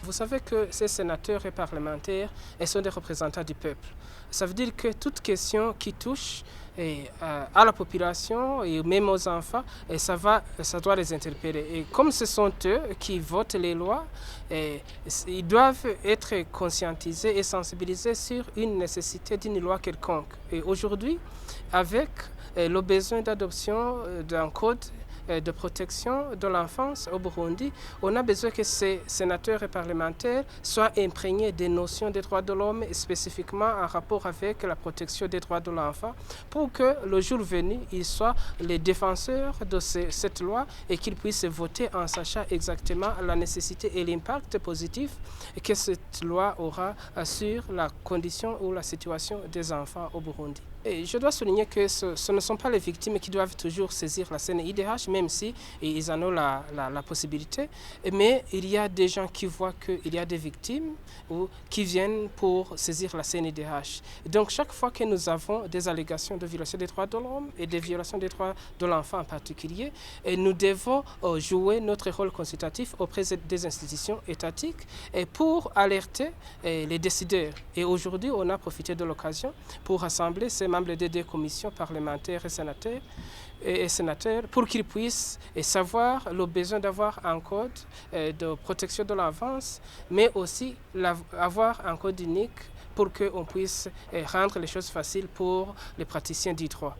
Vous savez que ces sénateurs et parlementaires sont des représentants du peuple. Ça veut dire que toute question qui touche à la population et même aux enfants, ça doit les interpeller. Et comme ce sont eux qui votent les lois, ils doivent être conscientisés et sensibilisés sur une nécessité d'une loi quelconque. Et aujourd'hui, avec le besoin d'adoption d'un code de protection de l'enfance au Burundi, on a besoin que ces sénateurs et parlementaires soient imprégnés des notions des droits de l'homme, spécifiquement en rapport avec la protection des droits de l'enfant, pour que le jour venu, ils soient les défenseurs de cette loi et qu'ils puissent voter en sachant exactement la nécessité et l'impact positif que cette loi aura sur la condition ou la situation des enfants au Burundi. Et je dois souligner que ce ne sont pas les victimes qui doivent toujours saisir la CNIDH, même si ils en ont la possibilité. Mais il y a des gens qui voient qu'il y a des victimes ou qui viennent pour saisir la CNIDH. Donc chaque fois que nous avons des allégations de violation des droits de l'homme et des violations des droits de l'enfant en particulier, nous devons jouer notre rôle consultatif auprès des institutions étatiques pour alerter les décideurs. Et aujourd'hui, on a profité de l'occasion pour rassembler ces membres des deux commissions parlementaires et sénateurs pour qu'ils puissent savoir le besoin d'avoir un code de protection de l'enfance, mais aussi avoir un code unique pour qu'on puisse rendre les choses faciles pour les praticiens du droit.